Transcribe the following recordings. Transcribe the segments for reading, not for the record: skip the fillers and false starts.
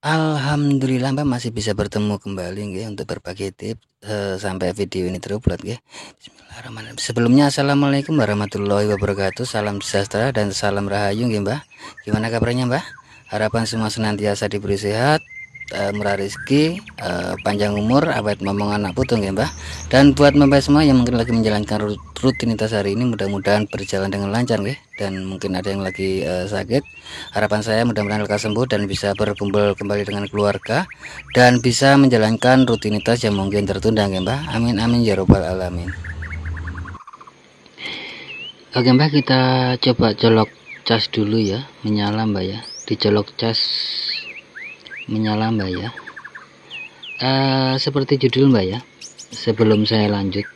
Alhamdulillah Mbak masih bisa bertemu kembali nggih untuk berbagi tips sampai video ini terupload nggih. Bismillahirrahmanirrahim. Sebelumnya assalamualaikum warahmatullahi wabarakatuh. Salam sejahtera dan salam rahayu nggih Mbah. Gimana kabarnya Mbah? Harapan semua senantiasa diberi sehat, murah rezeki, panjang umur, awet momong anak putu nggih Mbah. Dan buat Mbak semua yang mungkin lagi menjalankan rutinitas hari ini, mudah-mudahan berjalan dengan lancar nggih. Dan mungkin ada yang lagi sakit, harapan saya mudah-mudahan lekas sembuh dan bisa berkumpul kembali dengan keluarga dan bisa menjalankan rutinitas yang mungkin tertunda nggih Mbah. Amin amin ya robbal alamin. Oke Mbak, kita coba colok cas dulu ya, menyala Mbak ya. Dicolok cas menyala Mbak ya. Seperti judul Mbak ya. Sebelum saya lanjut,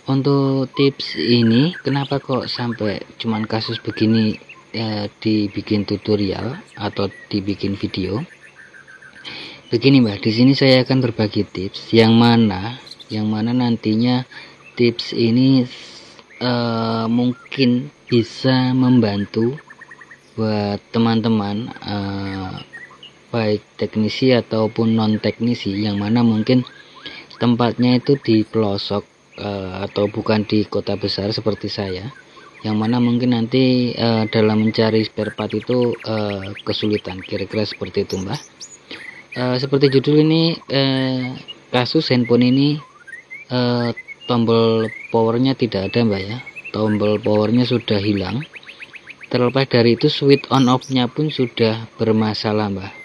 untuk tips ini kenapa kok sampai cuman kasus begini dibikin tutorial atau dibikin video? Begini Mbak, di sini saya akan berbagi tips yang mana nantinya tips ini mungkin bisa membantu buat teman-teman baik teknisi ataupun non teknisi yang mana mungkin tempatnya itu di pelosok atau bukan di kota besar seperti saya, yang mana mungkin nanti dalam mencari spare part itu kesulitan, kira-kira seperti itu Mbak. Seperti judul ini, kasus handphone ini tombol powernya tidak ada Mbak ya, tombol powernya sudah hilang. Terlepas dari itu switch on off nya pun sudah bermasalah Mbak,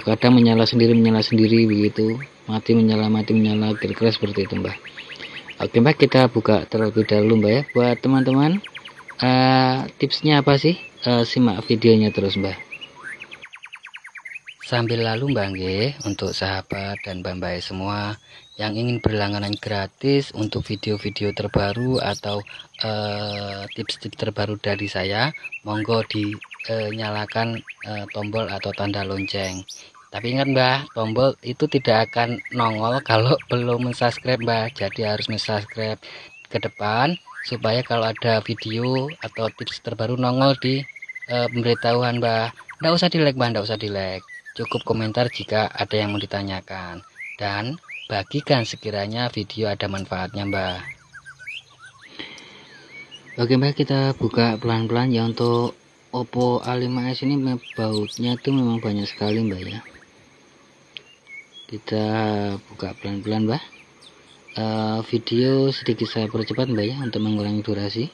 kadang menyala sendiri begitu, mati menyala kira-kira seperti itu Mbak. Oke Mbak, kita buka terlebih dahulu Mbak ya. Buat teman-teman, tipsnya apa sih? Simak videonya terus Mbak. Sambil lalu Mbak nggih, untuk sahabat dan Mbak semua yang ingin berlangganan gratis untuk video-video terbaru atau tips-tips terbaru dari saya, monggo dinyalakan tombol atau tanda lonceng. Tapi ingat Mbak, tombol itu tidak akan nongol kalau belum subscribe Mbak. Jadi harus subscribe ke depan supaya kalau ada video atau tips terbaru nongol di pemberitahuan Mbak. Nggak usah di-like Mbak, nggak usah di-like. Cukup komentar jika ada yang mau ditanyakan, dan bagikan sekiranya video ada manfaatnya Mbak. Oke Mbak, kita buka pelan-pelan ya. Untuk Oppo A5s ini bautnya tuh memang banyak sekali Mbak ya. Kita buka pelan-pelan Mbak. Video sedikit saya percepat Mbak ya, untuk mengurangi durasi.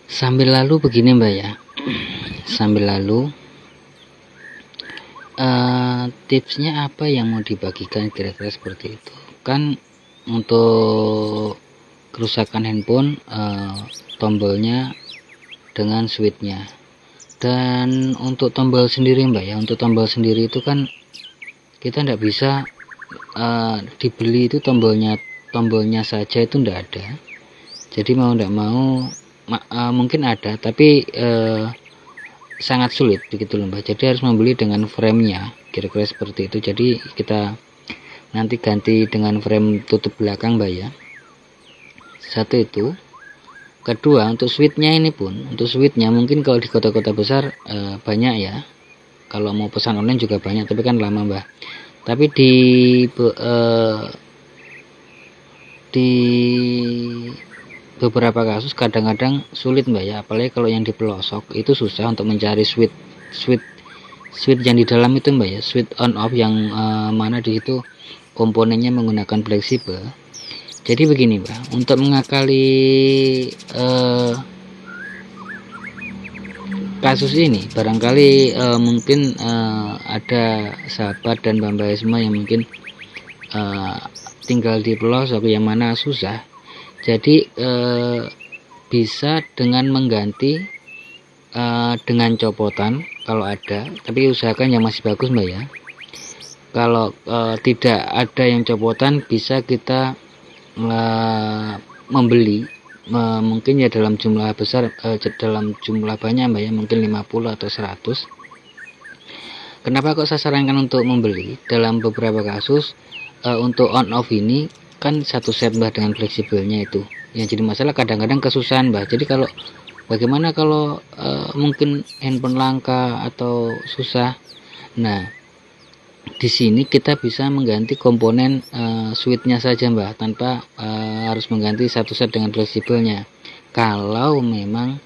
Sambil lalu begini Mbak ya, sambil lalu tipsnya apa yang mau dibagikan, kira-kira seperti itu kan. Untuk kerusakan handphone, tombolnya dengan switchnya, dan untuk tombol sendiri Mbak ya, untuk tombol sendiri itu kan kita tidak bisa dibeli itu tombolnya saja itu tidak ada. Jadi mau tidak mau mungkin ada, tapi sangat sulit begitu loh Mbak. Jadi harus membeli dengan framenya, kira-kira seperti itu. Jadi kita nanti ganti dengan frame tutup belakang Mbak ya. Satu itu. Kedua, untuk switchnya ini pun, untuk switchnya mungkin kalau di kota-kota besar banyak ya. Kalau mau pesan online juga banyak, tapi kan lama Mbak. Tapi di beberapa kasus kadang-kadang sulit Mbak ya, apalagi kalau yang di pelosok itu susah untuk mencari switch yang di dalam itu Mbak ya, switch on off yang mana di situ komponennya menggunakan fleksibel. Jadi begini Mbak, untuk mengakali kasus ini barangkali mungkin ada sahabat dan Mbak semua yang mungkin tinggal di pelosok yang mana susah. Jadi bisa dengan mengganti dengan copotan kalau ada, tapi usahakan yang masih bagus Mbak ya. Kalau tidak ada yang copotan, bisa kita membeli mungkin ya dalam jumlah besar, dalam jumlah banyak Mbak ya, mungkin 50 atau 100. Kenapa kok saya sarankan untuk membeli? Dalam beberapa kasus untuk on off ini kan satu set Mbah dengan fleksibelnya itu. Yang jadi masalah kadang-kadang kesusahan Mbah. Jadi kalau bagaimana kalau mungkin handphone langka atau susah. Nah, di sini kita bisa mengganti komponen switchnya saja Mbah, tanpa harus mengganti satu set dengan fleksibelnya. Kalau memang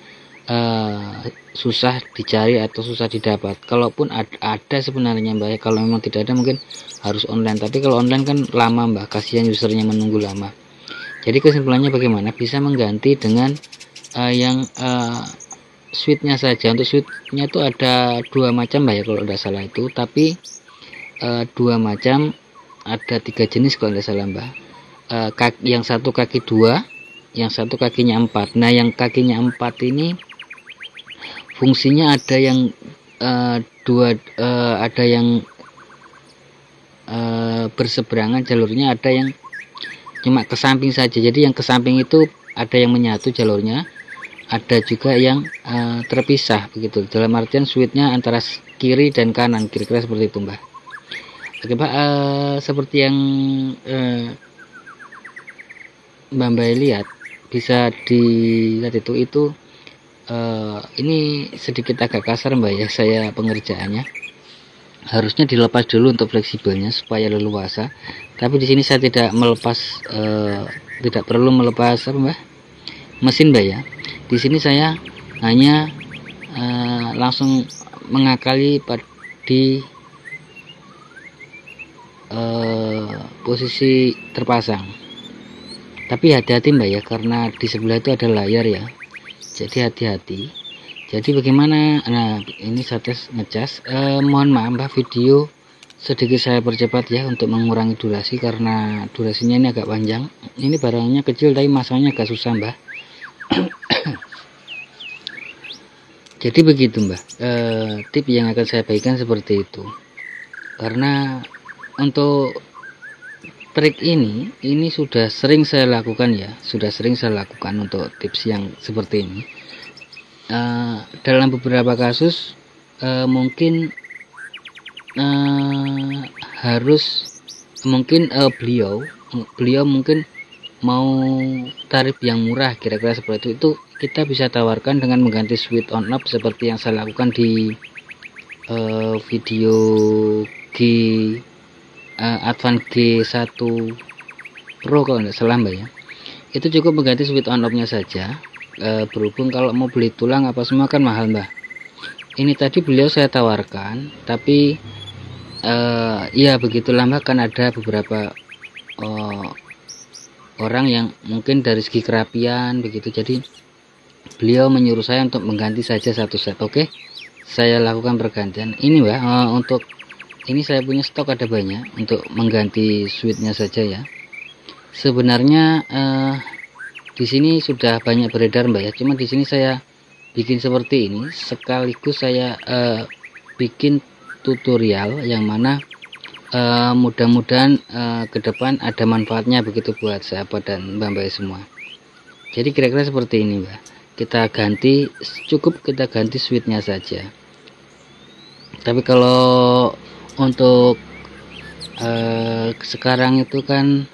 susah dicari atau susah didapat, kalaupun ada sebenarnya Mbak ya, kalau memang tidak ada mungkin harus online, tapi kalau online kan lama Mbak, kasihan usernya menunggu lama. Jadi kesimpulannya bagaimana bisa mengganti dengan yang switchnya saja. Untuk switchnya itu ada dua macam Mbak ya kalau tidak salah itu, tapi dua macam, ada 3 jenis kalau tidak salah Mbak. Yang satu kaki 2, yang satu kakinya 4. Nah yang kakinya 4 ini fungsinya ada yang ada yang berseberangan jalurnya, ada yang cuma ke samping saja. Jadi yang ke samping itu ada yang menyatu jalurnya, ada juga yang terpisah begitu, dalam artian switchnya antara kiri dan kanan, kira-kira seperti itu Mbak. Oke Mbak, seperti yang Mbak lihat, bisa dilihat itu ini sedikit agak kasar Mbak ya, saya pengerjaannya harusnya dilepas dulu untuk fleksibelnya supaya leluasa, tapi di sini saya tidak melepas, tidak perlu melepas apa Mbak, mesin Mbak ya. Di sini saya hanya langsung mengakali di posisi terpasang, tapi hati-hati Mbak ya, karena di sebelah itu ada layar ya, jadi hati-hati. Jadi bagaimana, nah ini saya tes ngecas, mohon maaf Mbak, video sedikit saya percepat ya untuk mengurangi durasi, karena durasinya ini agak panjang. Ini barangnya kecil tapi masangnya agak susah Mbak. Jadi begitu Mbak, tip yang akan saya bagikan seperti itu. Karena untuk trik ini sudah sering saya lakukan ya, untuk tips yang seperti ini. Dalam beberapa kasus mungkin beliau mungkin mau tarif yang murah, kira-kira seperti itu kita bisa tawarkan dengan mengganti switch on off seperti yang saya lakukan di video Advance G1 Pro kalau tidak salah Mbak ya. Itu cukup mengganti switch on off nya saja. Berhubung kalau mau beli tulang apa semua kan mahal Mbak. Ini tadi beliau saya tawarkan, tapi ya begitulah Mbak, kan ada beberapa orang yang mungkin dari segi kerapian begitu, jadi beliau menyuruh saya untuk mengganti saja satu set. Oke, saya lakukan pergantian ini Mbak. Untuk ini saya punya stok ada banyak untuk mengganti switchnya saja ya. Sebenarnya di sini sudah banyak beredar Mbak ya, cuma di sini saya bikin seperti ini sekaligus saya bikin tutorial yang mana mudah-mudahan ke depan ada manfaatnya begitu buat sahabat dan mbak-mbak semua. Jadi kira-kira seperti ini Mbak, kita ganti, cukup kita ganti switchnya saja. Tapi kalau untuk sekarang itu kan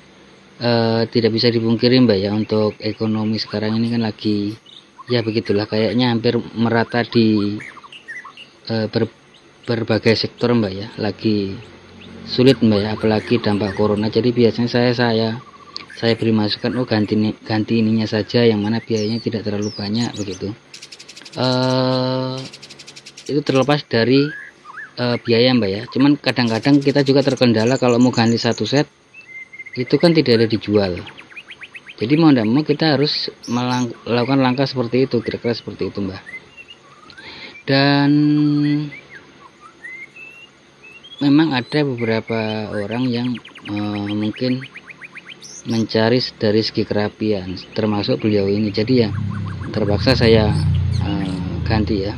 tidak bisa dipungkiri Mbak ya, untuk ekonomi sekarang ini kan lagi ya begitulah, kayaknya hampir merata di berbagai sektor Mbak ya, lagi sulit Mbak ya, apalagi dampak corona. Jadi biasanya saya beri masukan, ganti ininya saja yang mana biayanya tidak terlalu banyak begitu. Itu terlepas dari biaya Mbak ya, cuman kadang-kadang kita juga terkendala kalau mau ganti satu set itu kan tidak ada dijual. Jadi mau tidak mau kita harus melakukan langkah seperti itu, kira-kira seperti itu Mbak. Dan memang ada beberapa orang yang mungkin mencari dari segi kerapian, termasuk beliau ini. Jadi ya terpaksa saya ganti ya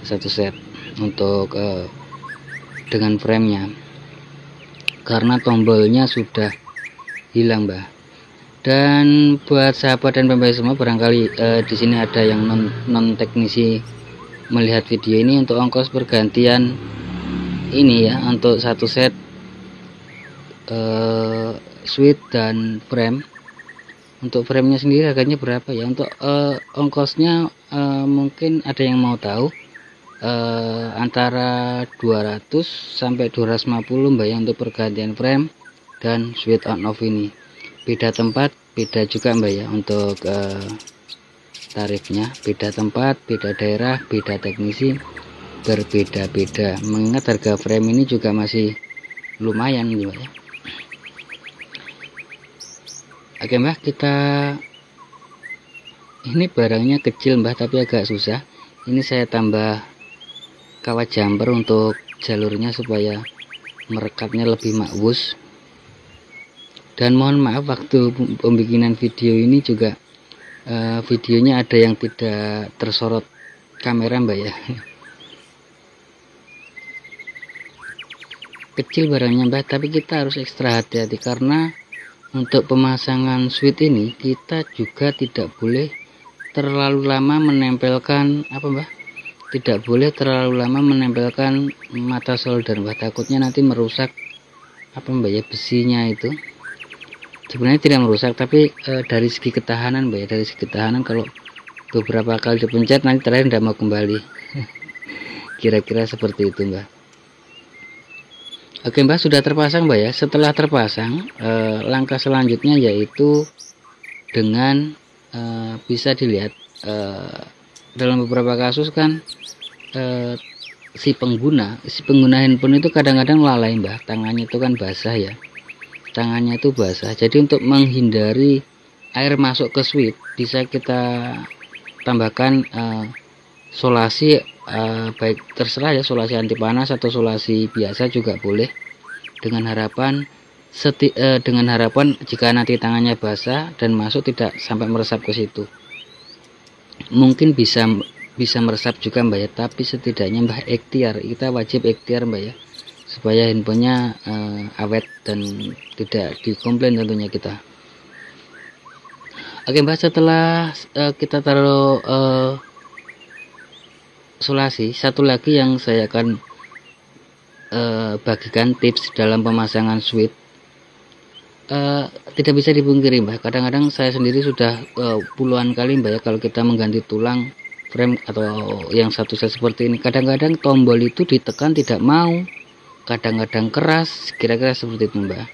satu set untuk dengan framenya, karena tombolnya sudah hilang Mbak. Dan buat sahabat dan pembaca semua, barangkali di sini ada yang non teknisi melihat video ini, untuk ongkos pergantian ini ya, untuk satu set switch dan frame. Untuk framenya sendiri harganya berapa ya? Untuk ongkosnya mungkin ada yang mau tahu, antara 200 sampai 250 mbak ya, untuk pergantian frame dan switch on off ini. Beda tempat beda juga mbak ya, untuk tarifnya beda tempat, beda daerah, beda teknisi, berbeda-beda. Mengingat harga frame ini juga masih lumayan nih mbak ya. Oke mbak, kita ini barangnya kecil mbak tapi agak susah. Ini saya tambah kawat jumper untuk jalurnya supaya merekatnya lebih makwus. Dan mohon maaf waktu pembikinan video ini juga videonya ada yang tidak tersorot kamera mbak ya. Kecil barangnya mbak, tapi kita harus ekstra hati-hati karena untuk pemasangan switch ini kita juga tidak boleh terlalu lama menempelkan tidak boleh terlalu lama menempelkan mata solder mbak, takutnya nanti merusak besinya itu. Sebenarnya tidak merusak, tapi dari segi ketahanan mbak ya, dari segi ketahanan kalau beberapa kali dipencet nanti terakhir tidak mau kembali. Kira-kira seperti itu mbak. Oke mbak, sudah terpasang mbak ya. Setelah terpasang, langkah selanjutnya yaitu dengan bisa dilihat dalam beberapa kasus kan si pengguna handphone itu kadang-kadang lalai mbak, tangannya itu kan basah ya, tangannya itu basah. Jadi untuk menghindari air masuk ke switch bisa kita tambahkan solasi, baik terserah ya, solasi anti panas atau solasi biasa juga boleh, dengan harapan jika nanti tangannya basah dan masuk tidak sampai meresap ke situ. Mungkin bisa meresap juga mbak ya, tapi setidaknya mbak ikhtiar, kita wajib ikhtiar mbak ya, supaya handphonenya awet dan tidak dikomplain tentunya kita. Oke mbak, setelah kita taruh solasi, satu lagi yang saya akan bagikan tips dalam pemasangan switch. Tidak bisa dipungkiri mbak, kadang-kadang saya sendiri sudah puluhan kali mbak ya, kalau kita mengganti tulang frame atau yang satu set seperti ini, kadang-kadang tombol itu ditekan tidak mau, kadang-kadang keras, kira-kira seperti itu mbak.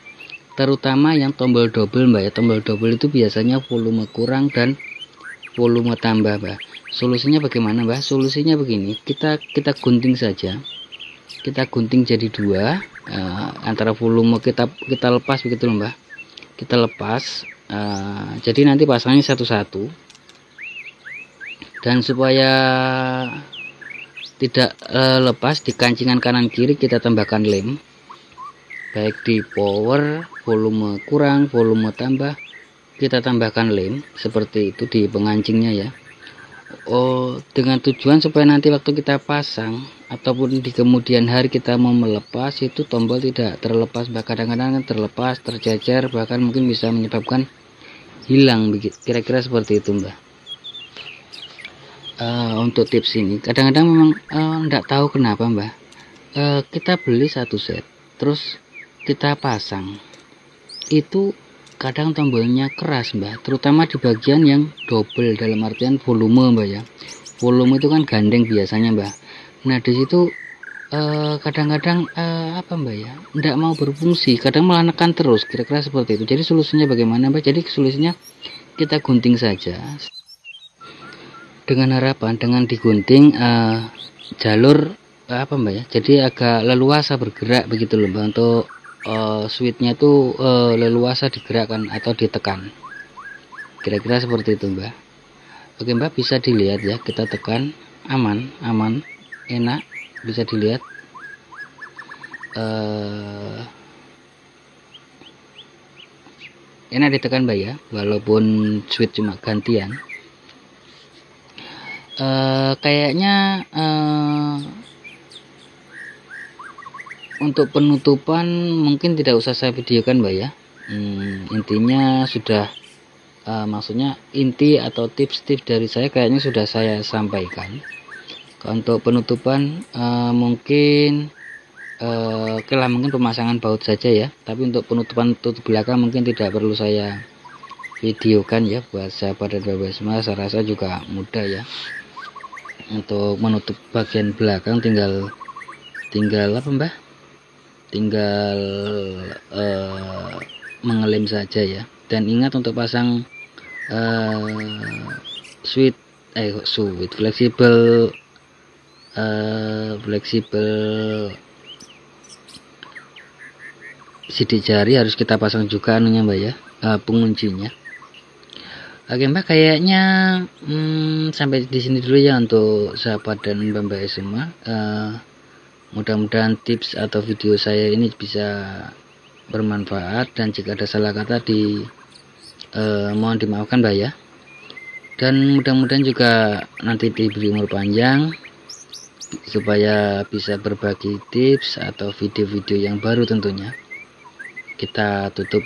Terutama yang tombol double mbak ya, tombol double itu biasanya volume kurang dan volume tambah mbak. Solusinya bagaimana mbak? Solusinya begini, kita gunting saja, kita gunting jadi dua, antara volume kita lepas begitu loh mbak, kita lepas, jadi nanti pasangnya satu-satu. Dan supaya tidak lepas, di kancingan kanan kiri kita tambahkan lem, baik di power, volume kurang, volume tambah, kita tambahkan lem seperti itu di pengancingnya ya. Dengan tujuan supaya nanti waktu kita pasang ataupun di kemudian hari kita mau melepas itu tombol tidak terlepas, kadang-kadang terlepas, tercecer, bahkan mungkin bisa menyebabkan hilang, kira-kira seperti itu mbak. Untuk tips ini kadang-kadang memang enggak tahu kenapa mbak, kita beli satu set terus kita pasang itu kadang tombolnya keras mbak, terutama di bagian yang double, dalam artian volume mbak ya. Volume itu kan gandeng biasanya mbak. Nah di situ kadang-kadang mbak ya, tidak mau berfungsi, kadang malah nekan terus, kira-kira seperti itu. Jadi solusinya bagaimana mbak? Jadi solusinya kita gunting saja, dengan harapan dengan digunting jalur mbak ya, jadi agak leluasa bergerak begitu loh mbak, untuk switchnya itu leluasa digerakkan atau ditekan, kira-kira seperti itu mbak. Oke mbak, bisa dilihat ya, kita tekan, aman, enak, bisa dilihat enak ditekan mbak ya, walaupun switch cuma gantian. Kayaknya untuk penutupan mungkin tidak usah saya videokan mbak ya. Intinya sudah maksudnya inti atau tips-tips dari saya kayaknya sudah saya sampaikan. Untuk penutupan mungkin Oke lah, mungkin pemasangan baut saja ya, tapi untuk penutupan tutup belakang mungkin tidak perlu saya videokan ya. Buat sahabat dan bapak semua, saya rasa juga mudah ya untuk menutup bagian belakang. Tinggal apa mbah, tinggal mengelem saja ya. Dan ingat untuk pasang fleksibel sidik jari harus kita pasang juga anunya mbak ya, penguncinya. Oke mbak, kayaknya sampai di sini dulu ya untuk sahabat dan mbak semua. Mudah-mudahan tips atau video saya ini bisa bermanfaat, dan jika ada salah kata mohon dimaafkan mbak ya. Dan mudah-mudahan juga nanti diberi umur panjang supaya bisa berbagi tips atau video-video yang baru tentunya. Kita tutup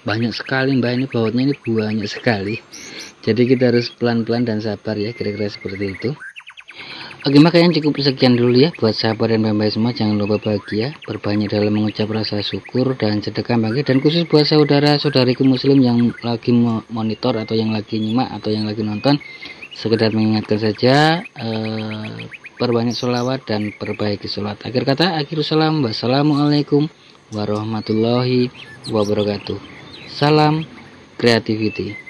banyak sekali mbak, ini bautnya ini banyak sekali, jadi kita harus pelan-pelan dan sabar ya, kira-kira seperti itu. Oke mbak, kayaknya cukup sekian dulu ya buat sahabat dan mbak semua. Jangan lupa bahagia, berbanyak dalam mengucap rasa syukur dan sedekah bagi, dan khusus buat saudara-saudariku muslim yang lagi monitor atau yang lagi nyimak atau yang lagi nonton, sekedar mengingatkan saja, perbanyak sholawat dan perbaiki sholat. Akhir kata, akhirul salam, wassalamualaikum warahmatullahi wabarakatuh. Salam creativity.